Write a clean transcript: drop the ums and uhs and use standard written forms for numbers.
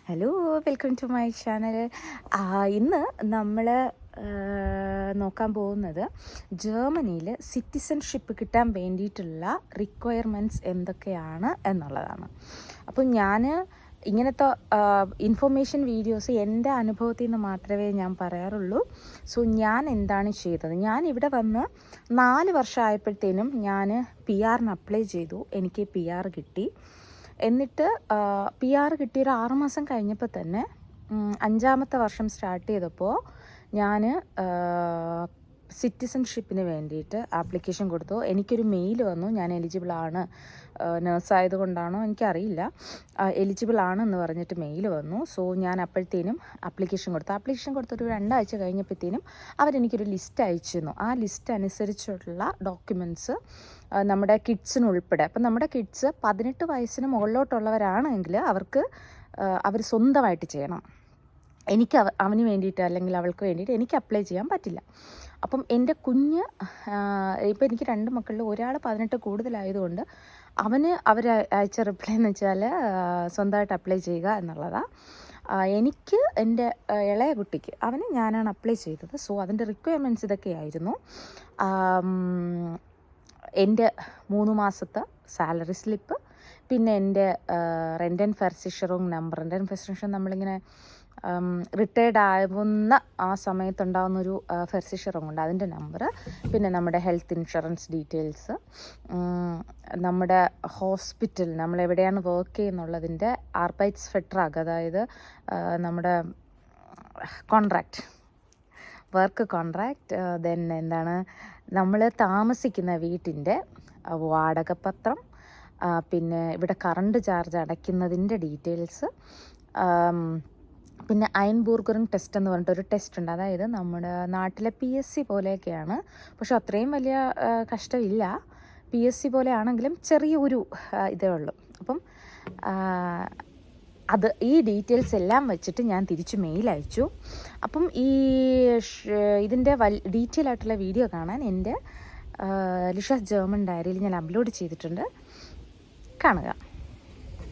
Hello, welcome to my channel. ഇന്ന് നമ്മൾ നോക്കാൻ പോകുന്നത് ജർമ്മനിയിൽ സിറ്റിസൺഷിപ്പ് കിട്ടാൻ വേണ്ടിയിട്ടുള്ള റിക്വയർമെൻറ്റ്സ് എന്തൊക്കെയാണ് എന്നുള്ളതാണ്. അപ്പം ഞാൻ ഇങ്ങനത്തെ ഇൻഫർമേഷൻ വീഡിയോസ് എൻ്റെ അനുഭവത്തിൽ നിന്ന് മാത്രമേ ഞാൻ പറയാറുള്ളൂ. സോ ഞാൻ എന്താണ് ചെയ്തത്, ഞാൻ ഇവിടെ വന്ന് 4 വർഷമായപ്പോഴത്തേനും ഞാൻ PR അപ്ലൈ ചെയ്തു. എനിക്ക് PR കിട്ടി. എന്നിട്ട് PR കിട്ടിയൊരു 6 മാസം കഴിഞ്ഞപ്പോൾ തന്നെ 5-ാമത്തെ വർഷം സ്റ്റാർട്ട് ചെയ്തപ്പോൾ ഞാൻ സിറ്റിസൺഷിപ്പിന് വേണ്ടിയിട്ട് ആപ്ലിക്കേഷൻ കൊടുത്തു. എനിക്കൊരു മെയിൽ വന്നു, ഞാൻ എലിജിബിളാണ്, നേഴ്സായതുകൊണ്ടാണോ എനിക്കറിയില്ല, എലിജിബിളാണെന്ന് പറഞ്ഞിട്ട് മെയിൽ വന്നു. സോ ഞാൻ അപ്പോഴത്തേനും ആപ്ലിക്കേഷൻ കൊടുത്തൊരു 2 ആഴ്ച കഴിഞ്ഞപ്പോഴത്തേനും അവരെനിക്കൊരു ലിസ്റ്റ് അയച്ചിരുന്നു. ആ ലിസ്റ്റ് അനുസരിച്ചുള്ള ഡോക്യുമെൻറ്റ്സ് നമ്മുടെ കിഡ്സിനുൾപ്പെടെ, അപ്പം നമ്മുടെ കിഡ്സ് 18 വയസ്സിന് മുകളിലോട്ടുള്ളവരാണെങ്കിൽ അവർ സ്വന്തമായിട്ട് ചെയ്യണം. എനിക്ക് അവന് വേണ്ടിയിട്ട് അല്ലെങ്കിൽ അവൾക്ക് വേണ്ടിയിട്ട് എനിക്ക് അപ്ലൈ ചെയ്യാൻ പറ്റില്ല. അപ്പം എൻ്റെ കുഞ്ഞ്, ഇപ്പോൾ എനിക്ക് 2 മക്കളിൽ ഒരാൾ 18 കൂടുതലായതുകൊണ്ട് അവർ അയച്ച റിപ്ലൈ എന്ന് വെച്ചാൽ സ്വന്തമായിട്ട് അപ്ലൈ ചെയ്യുക എന്നുള്ളതാണ്. എനിക്ക് എൻ്റെ ഇളയ കുട്ടിക്ക് ഞാനാണ് അപ്ലൈ ചെയ്തത്. സോ അതിൻ്റെ റിക്വയർമെൻറ്റ്സ് ഇതൊക്കെയായിരുന്നു. എൻ്റെ 3 മാസത്തെ സാലറി സ്ലിപ്പ്, പിന്നെ എൻ്റെ റെൻ്റ് ആൻഡ് ഫെർസിഷറും നമ്പർ. റെൻ്റ് ആൻഡ് ഫെർസിഷർ നമ്മളിങ്ങനെ റിട്ടയർഡ് ആവുന്ന ആ സമയത്തുണ്ടാകുന്നൊരു ഫെർസിഷറും ഉണ്ട്, അതിൻ്റെ നമ്പർ. പിന്നെ നമ്മുടെ ഹെൽത്ത് ഇൻഷുറൻസ് ഡീറ്റെയിൽസ്, നമ്മുടെ ഹോസ്പിറ്റൽ, നമ്മളെവിടെയാണ് വർക്ക് ചെയ്യുന്നുള്ളതിൻ്റെ ആർബൈറ്റ്സ് ഫെട്രാഗ്, അതായത് നമ്മുടെ വർക്ക് കോൺട്രാക്റ്റ്. ദെൻ എന്താണ്, നമ്മൾ താമസിക്കുന്ന വീട്ടിൻ്റെ വാടകപത്രം, പിന്നെ ഇവിടെ കറണ്ട് ചാർജ് അടയ്ക്കുന്നതിൻ്റെ ഡീറ്റെയിൽസ്, പിന്നെ ഐൻബൂർഗറിങ് ടെസ്റ്റ് എന്ന് പറഞ്ഞിട്ടൊരു ടെസ്റ്റ് ഉണ്ട്. അതായത് നമ്മുടെ നാട്ടിലെ PSC പോലെയൊക്കെയാണ്, പക്ഷെ അത്രയും വലിയ കഷ്ടമില്ല. PSC പോലെ ആണെങ്കിലും ചെറിയൊരു ഇതേ ഉള്ളൂ. അപ്പം ഈ ഡീറ്റെയിൽസ് എല്ലാം വെച്ചിട്ട് ഞാൻ തിരിച്ച് മെയിൽ അയച്ചു. അപ്പം ഇതിൻ്റെ ഡീറ്റെയിൽ ആയിട്ടുള്ള വീഡിയോ കാണാൻ എൻ്റെ ലിഷാസ് ജർമ്മൻ ഡയറിയിൽ ഞാൻ അപ്ലോഡ് ചെയ്തിട്ടുണ്ട്, കാണുക.